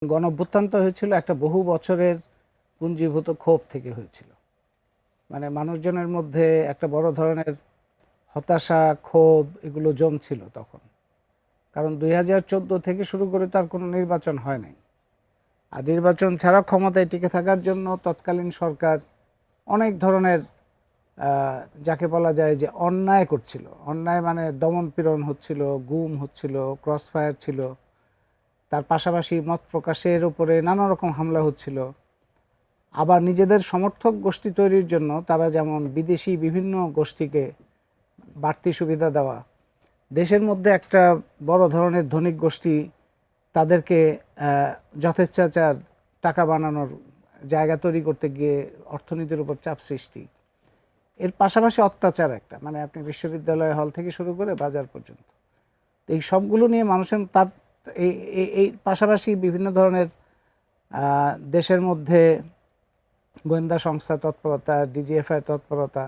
গণঅভ্যুত্থান তো হয়েছিল একটা বহু বছরের পুঞ্জীভূত ক্ষোভ থেকে হয়েছিল। মানে মানুষজনের মধ্যে একটা বড় ধরনের হতাশা, ক্ষোভ এগুলো জমছিল তখন। কারণ ২০১৪ থেকে শুরু করে তার কোনো নির্বাচন হয় নাই। আর নির্বাচন ছাড়া ক্ষমতায় টিকে থাকার জন্য তৎকালীন সরকার অনেক ধরনের যাকে বলা যায় যে অন্যায় করছিল। অন্যায় মানে দমন পীড়ন হচ্ছিল, গুম হচ্ছিল, ক্রসফায়ার ছিল। তার পাশাপাশি মত প্রকাশের উপরে নানা রকম হামলা হচ্ছিল। আবার নিজেদের সমর্থক গোষ্ঠী তৈরির জন্য তারা যেমন বিদেশি বিভিন্ন গোষ্ঠীকে বাড়তি সুবিধা দেওয়া, দেশের মধ্যে একটা বড় ধরনের ধনিক গোষ্ঠী তাদেরকে যথেচ্ছাচার টাকা বানানোর জায়গা তৈরি করতে গিয়ে অর্থনীতির উপর চাপ সৃষ্টি, এর পাশাপাশি অত্যাচার একটা, মানে আপনি বিশ্ববিদ্যালয় হল থেকে শুরু করে বাজার পর্যন্ত এই সবগুলো নিয়ে মানুষের তার এই পাশাপাশি বিভিন্ন ধরনের দেশের মধ্যে গোয়েন্দা সংস্থা তৎপরতা, ডিজিএফআই তৎপরতা,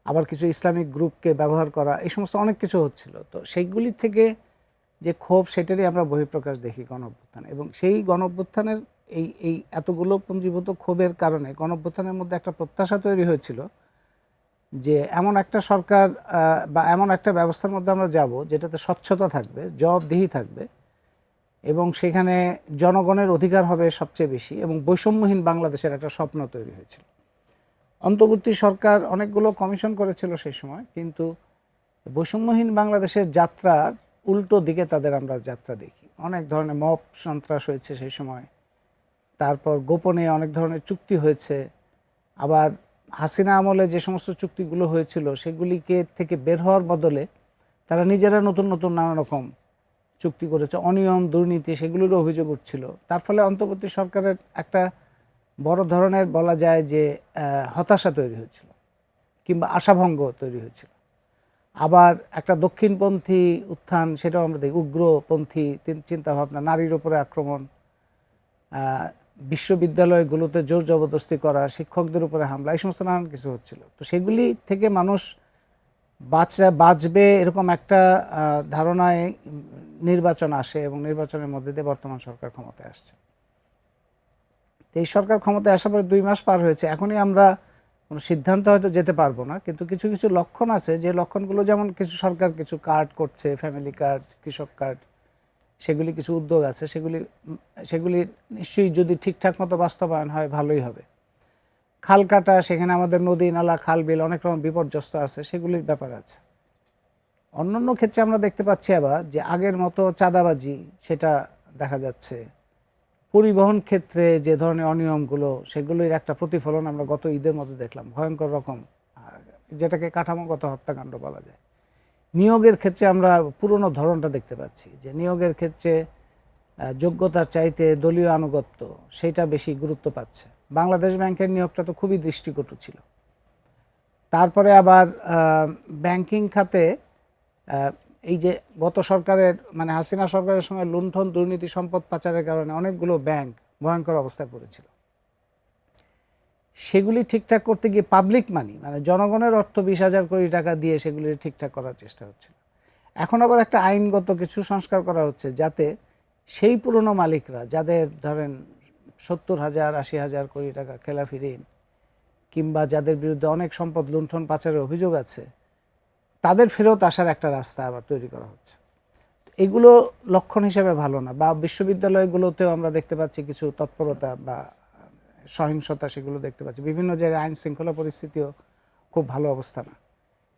আবার কিছু ইসলামিক গ্রুপকে ব্যবহার করা, এই সমস্ত অনেক কিছু হচ্ছিল। তো সেইগুলি থেকে যে ক্ষোভ, সেটারই আমরা বহিঃপ্রকাশ দেখি গণঅভ্যুত্থানে। এবং সেই গণঅভ্যুত্থানের এই এতগুলো পুঞ্জীভূত ক্ষোভের কারণে গণঅভ্যুত্থানের মধ্যে একটা প্রত্যাশা তৈরি হয়েছিল যে এমন একটা সরকার বা এমন একটা ব্যবস্থার মধ্যে আমরা যাব যেটাতে স্বচ্ছতা থাকবে, জবাবদিহি থাকবে, এবং সেখানে জনগণের অধিকার হবে সবচেয়ে বেশি, এবং বৈষম্যহীন বাংলাদেশের একটা স্বপ্ন তৈরি হয়েছিল। অন্তর্বর্তী সরকার অনেকগুলো কমিশন করেছিল সেই সময়, কিন্তু বৈষম্যহীন বাংলাদেশের যাত্রার উল্টো দিকে তাদের আমরা যাত্রা দেখি। অনেক ধরনের মব সন্ত্রাস হয়েছে সেই সময়, তারপর গোপনে অনেক ধরনের চুক্তি হয়েছে। আবার হাসিনা আমলে যে সমস্ত চুক্তিগুলো হয়েছিল সেগুলিকে থেকে বের হওয়ার বদলে তারা নিজেরা নতুন নতুন নানা রকম চুক্তি করেছে, অনিয়ম, দুর্নীতি, সেগুলোরও অভিযোগ উঠছিল। তার ফলে অন্তর্বর্তী সরকারের একটা বড় ধরনের বলা যায় যে হতাশা তৈরি হয়েছিল, কিংবা আশাভঙ্গ তৈরি হয়েছিল। আবার একটা দক্ষিণপন্থী উত্থান, সেটাও আমরা দেখি, উগ্রপন্থী চিন্তাভাবনা, নারীর উপরে আক্রমণ, বিশ্ববিদ্যালয়গুলোতে জোর জবরদস্তি করা, শিক্ষকদের উপরে হামলা, এই সমস্ত নানান কিছু হচ্ছিল। তো সেগুলি থেকে মানুষ বাঁচবে এরকম একটা ধারণায় নির্বাচন আসে, এবং নির্বাচনের মধ্যে দিয়ে বর্তমান সরকার ক্ষমতায় আসছে। এই সরকার ক্ষমতায় আসার পরে 2 মাস পার হয়েছে, এখনই আমরা কোনো সিদ্ধান্ত হয়তো যেতে পারবো না, কিন্তু কিছু কিছু লক্ষণ আছে, যে লক্ষণগুলো যেমন কিছু সরকার কিছু কার্ড করছে, ফ্যামিলি কার্ড, কৃষক কার্ড, সেগুলি কিছু উদ্যোগ আছে, সেগুলি নিশ্চয়ই যদি ঠিকঠাক মতো বাস্তবায়ন হয় ভালোই হবে। খাল কাটা, সেখানে আমাদের নদী নালা, খাল বিল অনেক রকম বিপর্যস্ত আছে, সেগুলির ব্যাপার আছে। অন্যান্য ক্ষেত্রে আমরা দেখতে পাচ্ছি আবার যে আগের মতো চাঁদাবাজি সেটা দেখা যাচ্ছে। পরিবহন ক্ষেত্রে যে ধরনের অনিয়মগুলো, সেগুলির একটা প্রতিফলন আমরা গত ঈদের মধ্যে দেখলাম, ভয়ঙ্কর রকম, যেটাকে কাঠামোগত হত্যাকাণ্ড বলা যায়। নিয়োগের ক্ষেত্রে আমরা পুরনো ধরনটা দেখতে পাচ্ছি, যে নিয়োগের ক্ষেত্রে যোগ্যতার চাইতে দলীয় আনুগত্য সেটা বেশি গুরুত্ব পাচ্ছে। বাংলাদেশ ব্যাংকের নিয়োগটা তো খুবই দৃষ্টিকটু ছিল। তারপরে আবার ব্যাংকিং খাতে এই যে গত সরকারের, মানে হাসিনা সরকারের সময় লুণ্ঠন, দুর্নীতি, সম্পদ পাচারের কারণে অনেকগুলো ব্যাংক ভয়ঙ্কর অবস্থায় পড়েছিল। সেগুলি ঠিকঠাক করতে গিয়ে পাবলিক মানি, মানে জনগণের অর্থ 20,000 কোটি টাকা দিয়ে সেগুলি ঠিকঠাক করার চেষ্টা হচ্ছিল। এখন আবার একটা আইনগত কিছু সংস্কার করা হচ্ছে, যাতে সেই পুরনো মালিকরা, যাদের ধরেন 70,000, 80,000 কোটি টাকা খেলাফি ঋণ, কিংবা যাদের বিরুদ্ধে অনেক সম্পদ লুণ্ঠন পাচারের অভিযোগ আছে, তাদের ফেরত আসার একটা রাস্তা আবার তৈরি করা হচ্ছে। এগুলো লক্ষণ হিসেবে ভালো না। বা বিশ্ববিদ্যালয়গুলোতেও আমরা দেখতে পাচ্ছি কিছু তৎপরতা বা সহিংসতা, সেগুলো দেখতে পাচ্ছি। বিভিন্ন জায়গায় আইন শৃঙ্খলা পরিস্থিতিও খুব ভালো অবস্থা না।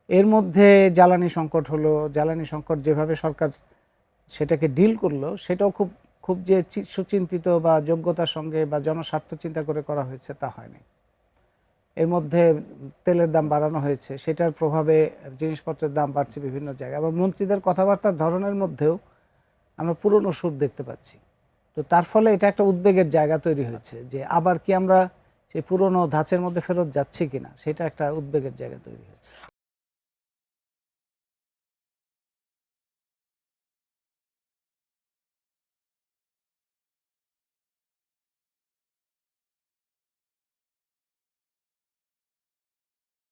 এর মধ্যে জ্বালানি সংকট হলো, জ্বালানি সংকট যেভাবে সরকার সেটাকে ডিল করলো, সেটাও খুব খুব যে সুচিন্তিত বা যোগ্যতার সঙ্গে বা জনস্বার্থ চিন্তা করে করা হয়েছে তা হয়নি। এর মধ্যে তেলের দাম বাড়ানো হয়েছে, সেটার প্রভাবে জিনিসপত্রের দাম বাড়ছে বিভিন্ন জায়গায়। আবার মন্ত্রীদের কথাবার্তার ধরনের মধ্যেও আমরা পুরনো সুর দেখতে পাচ্ছি। তো তার ফলে এটা একটা উদ্বেগের জায়গা তৈরি হয়েছে, যে আবার কি আমরা সেই পুরনো ধাঁচের মধ্যে ফেরত যাচ্ছি কিনা, সেটা একটা উদ্বেগের জায়গা তৈরি হয়েছে।